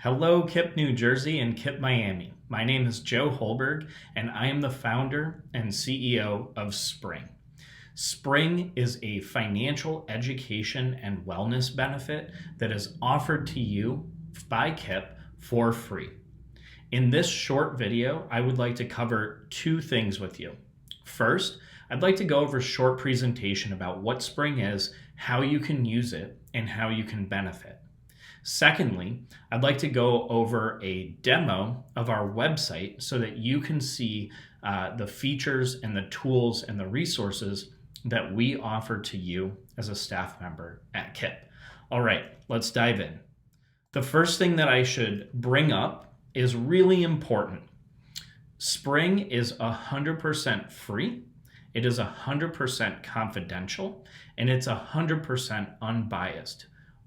Hello, KIPP New Jersey and KIPP Miami. My name is Joe Holberg, and I am the founder and CEO of Spring. Spring is a financial education and wellness benefit that is offered to you by KIPP for free. In this short video, I would like to cover two things with you. First, I'd like to go over a short presentation about what Spring is, how you can use it, and how you can benefit. Secondly, I'd like to go over a demo of our website so that you can see the features and the tools and the resources that we offer to you as a staff member at KIPP. All right, let's dive in. The first thing that I should bring up is really important. Spring is 100% free. It is 100% confidential, and it's 100% unbiased.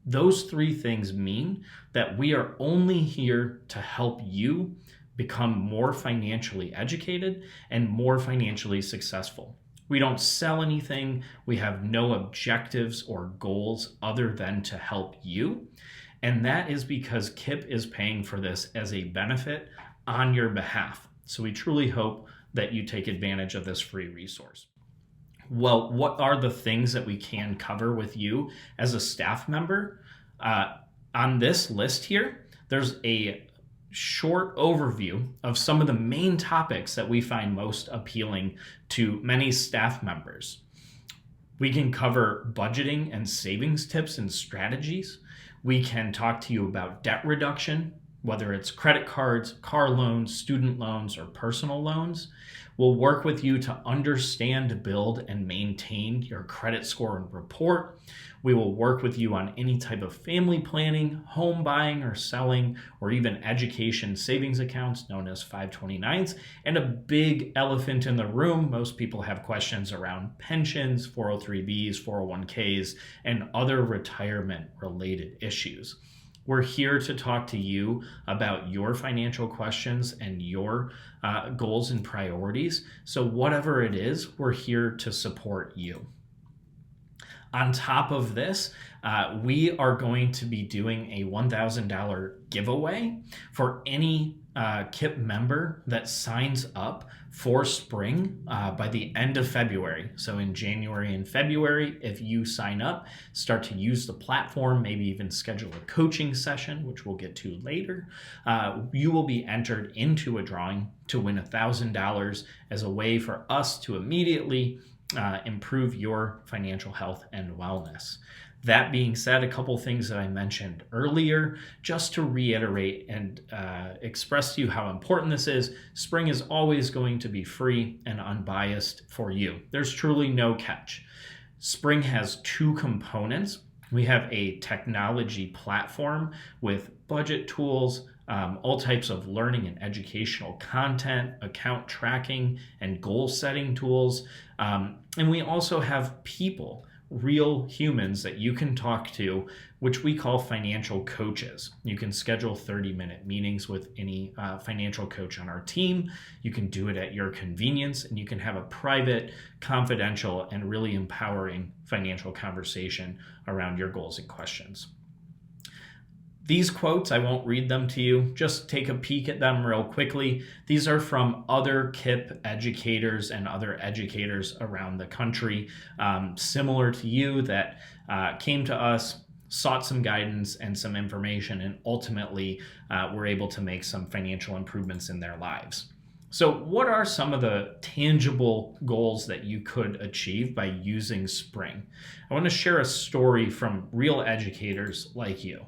Those three things mean that we are only here to help you become more financially educated and more financially successful. We don't sell anything. We have no objectives or goals other than to help you. And that is because KIPP is paying for this as a benefit on your behalf. So we truly hope that you take advantage of this free resource. Well, what are the things that we can cover with you as a staff member? On this list here, there's a short overview of some of the main topics that we find most appealing to many staff members. We can cover budgeting and savings tips and strategies. We can talk to you about debt reduction, whether it's credit cards, car loans, student loans, or personal loans. We'll work with you to understand, build, and maintain your credit score and report. We will work with you on any type of family planning, home buying or selling, or even education savings accounts known as 529s. And a big elephant in the room, most people have questions around pensions, 403bs, 401ks, and other retirement-related issues. We're here to talk to you about your financial questions and your goals and priorities. So whatever it is, we're here to support you. On top of this, we are going to be doing a $1,000 giveaway for any KIPP member that signs up for Spring by the end of February. So in January and February, if you sign up, start to use the platform, maybe even schedule a coaching session, which we'll get to later, you will be entered into a drawing to win $1,000 as a way for us to immediately improve your financial health and wellness. That being said, a couple things that I mentioned earlier, just to reiterate and express to you how important this is, Spring is always going to be free and unbiased for you. There's truly no catch. Spring has two components. We have a technology platform with budget tools, all types of learning and educational content, account tracking, and goal setting tools. And we also have people, real humans that you can talk to, which we call financial coaches. You can schedule 30-minute meetings with any financial coach on our team. You can do it at your convenience, and you can have a private, confidential, and really empowering financial conversation around your goals and questions. These quotes, I won't read them to you, just take a peek at them real quickly. These are from other KIPP educators and other educators around the country, similar to you, that came to us, sought some guidance and some information, and ultimately were able to make some financial improvements in their lives. So what are some of the tangible goals that you could achieve by using Spring? I want to share a story from real educators like you.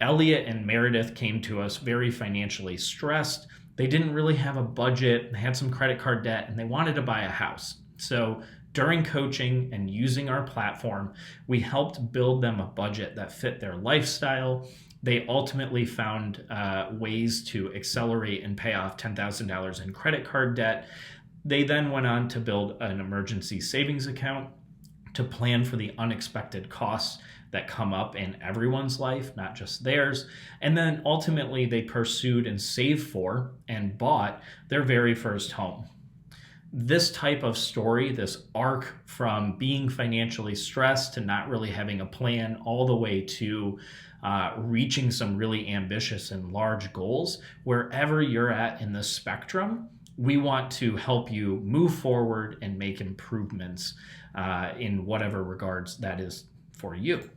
Elliot and Meredith came to us very financially stressed. They didn't really have a budget, they had some credit card debt, and they wanted to buy a house. So during coaching and using our platform, we helped build them a budget that fit their lifestyle. They ultimately found ways to accelerate and pay off $10,000 in credit card debt. They then went on to build an emergency savings account to plan for the unexpected costs that come up in everyone's life, not just theirs. And then ultimately they pursued and saved for and bought their very first home. This type of story, this arc from being financially stressed to not really having a plan, all the way to reaching some really ambitious and large goals, wherever you're at in the spectrum, we want to help you move forward and make improvements in whatever regards that is for you.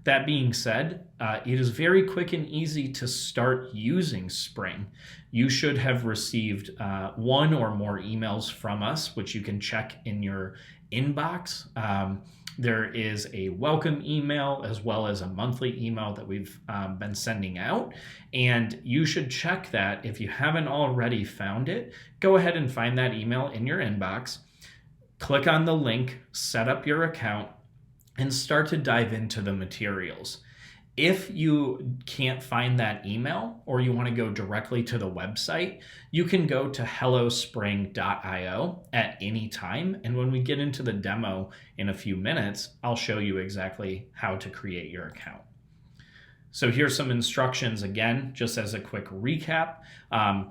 That being said, it is very quick and easy to start using Spring. You should have received one or more emails from us, which you can check in your inbox. There is a welcome email as well as a monthly email that we've been sending out. And you should check that. If you haven't already found it, go ahead and find that email in your inbox. Click on the link, set up your account, and start to dive into the materials. If you can't find that email or you want to go directly to the website, you can go to hellospring.io at any time. And when we get into the demo in a few minutes, I'll show you exactly how to create your account. So here's some instructions again, just as a quick recap.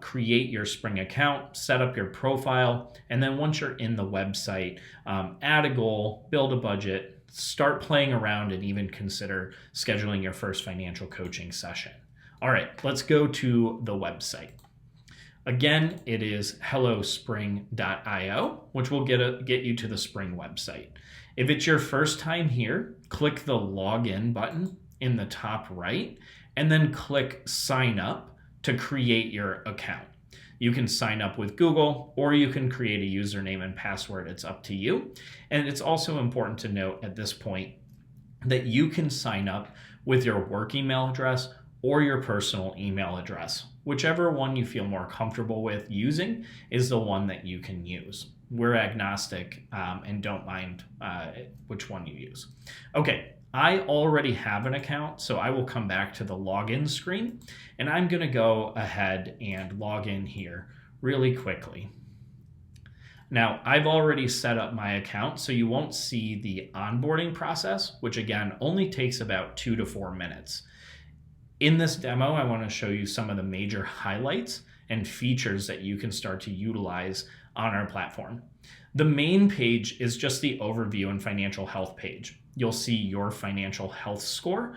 Create your Spring account, set up your profile, and then once you're in the website, add a goal, build a budget, start playing around, and even consider scheduling your first financial coaching session. All right, let's go to the website. Again, it is hellospring.io, which will get you to the Spring website. If it's your first time here, click the login button in the top right, and then click sign up to create your account. You can sign up with Google, or you can create a username and password. It's up to you. And it's also important to note at this point that you can sign up with your work email address or your personal email address. Whichever one you feel more comfortable with using is the one that you can use. We're agnostic and don't mind which one you use. Okay. I already have an account, so I will come back to the login screen, and I'm going to go ahead and log in here really quickly. Now, I've already set up my account, so you won't see the onboarding process, which again only takes about 2 to 4 minutes. In this demo, I want to show you some of the major highlights and features that you can start to utilize on our platform. The main page is just the overview and financial health page. You'll see your financial health score,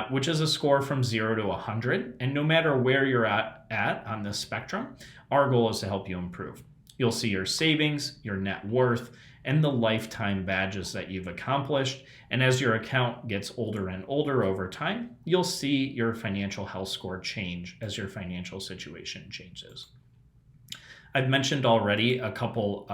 which is a score from 0 to 100. And no matter where you're at on this spectrum, our goal is to help you improve. You'll see your savings, your net worth, and the lifetime badges that you've accomplished. And as your account gets older and older over time, you'll see your financial health score change as your financial situation changes. I've mentioned already a couple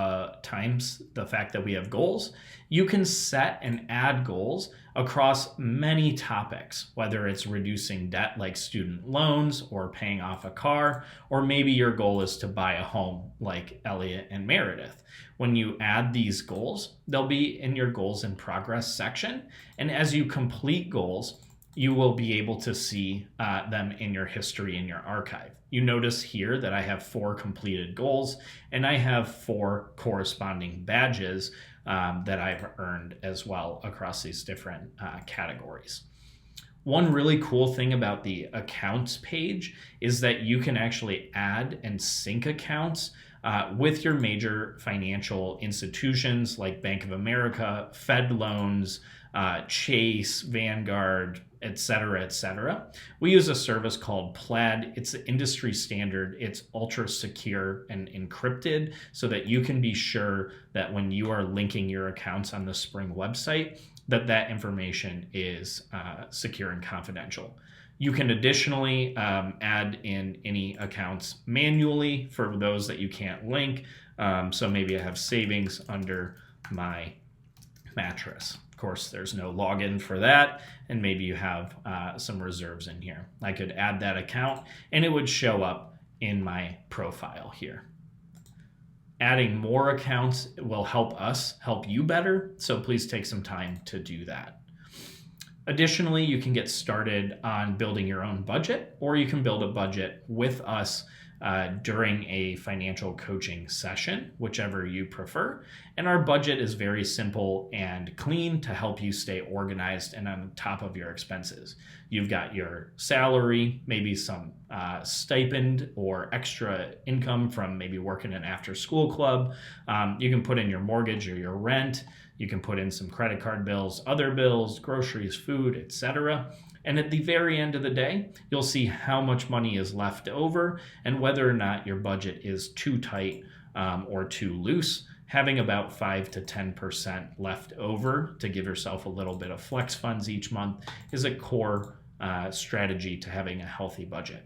times the fact that we have goals. You can set and add goals across many topics, whether it's reducing debt like student loans or paying off a car, or maybe your goal is to buy a home like Elliot and Meredith. When you add these goals, they'll be in your goals in progress section. And as you complete goals, you will be able to see them in your history in your archive. You notice here that I have 4 completed goals, and I have 4 corresponding badges that I've earned as well across these different categories. One really cool thing about the accounts page is that you can actually add and sync accounts with your major financial institutions like Bank of America, Fed loans, Chase, Vanguard, et cetera, et cetera. We use a service called Plaid. It's the industry standard. It's ultra secure and encrypted so that you can be sure that when you are linking your accounts on the Spring website, that information is secure and confidential. You can additionally add in any accounts manually for those that you can't link. So maybe I have savings under my mattress. Of course, there's no login for that, and maybe you have some reserves in here. I could add that account, and it would show up in my profile here. Adding more accounts will help us help you better, so please take some time to do that. Additionally, you can get started on building your own budget, or you can build a budget with us during a financial coaching session, whichever you prefer. And our budget is very simple and clean to help you stay organized and on top of your expenses. You've got your salary, maybe some stipend or extra income from maybe working an after-school club. You can put in your mortgage or your rent. You can put in some credit card bills, other bills, groceries, food, etc. And at the very end of the day, you'll see how much money is left over and whether or not your budget is too tight or too loose. Having about 5 to 10% left over to give yourself a little bit of flex funds each month is a core strategy to having a healthy budget.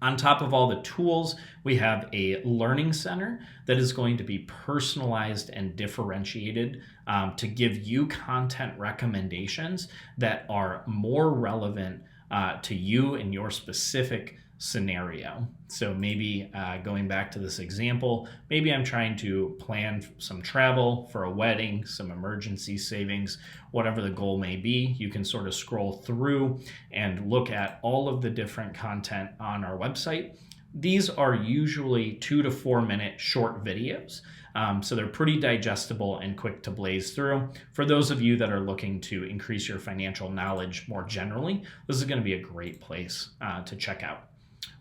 On top of all the tools, we have a learning center that is going to be personalized and differentiated to give you content recommendations that are more relevant to you and your specific scenario. So maybe going back to this example, maybe I'm trying to plan some travel for a wedding, some emergency savings, whatever the goal may be. You can sort of scroll through and look at all of the different content on our website. These are usually 2 to 4 minute short videos. So they're pretty digestible and quick to blaze through. For those of you that are looking to increase your financial knowledge more generally, this is going to be a great place to check out.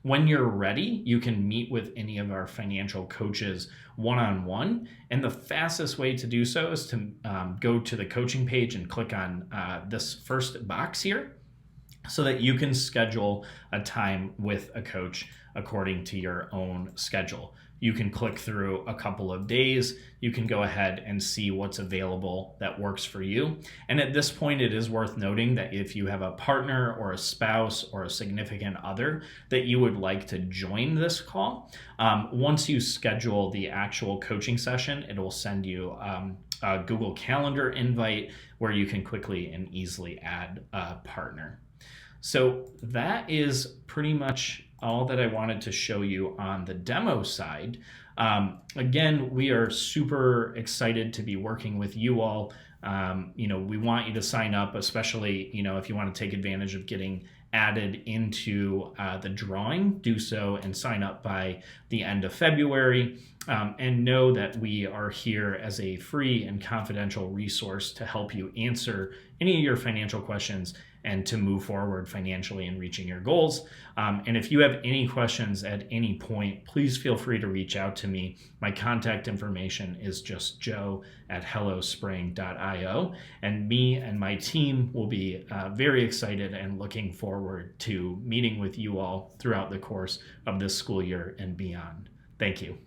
When you're ready, you can meet with any of our financial coaches one-on-one. And the fastest way to do so is to go to the coaching page and click on this first box here so that you can schedule a time with a coach according to your own schedule. You can click through a couple of days. You can go ahead and see what's available that works for you. And at this point, it is worth noting that if you have a partner or a spouse or a significant other that you would like to join this call, once you schedule the actual coaching session, it will send you a Google Calendar invite where you can quickly and easily add a partner. So that is pretty much all that I wanted to show you on the demo side. Again, we are super excited to be working with you all. We want you to sign up, especially, if you want to take advantage of getting added into the drawing, do so and sign up by the end of February. And know that we are here as a free and confidential resource to help you answer any of your financial questions and to move forward financially in reaching your goals. And if you have any questions at any point, please feel free to reach out to me. My contact information is just joe@hellospring.io. And me and my team will be very excited and looking forward to meeting with you all throughout the course of this school year and beyond. Thank you.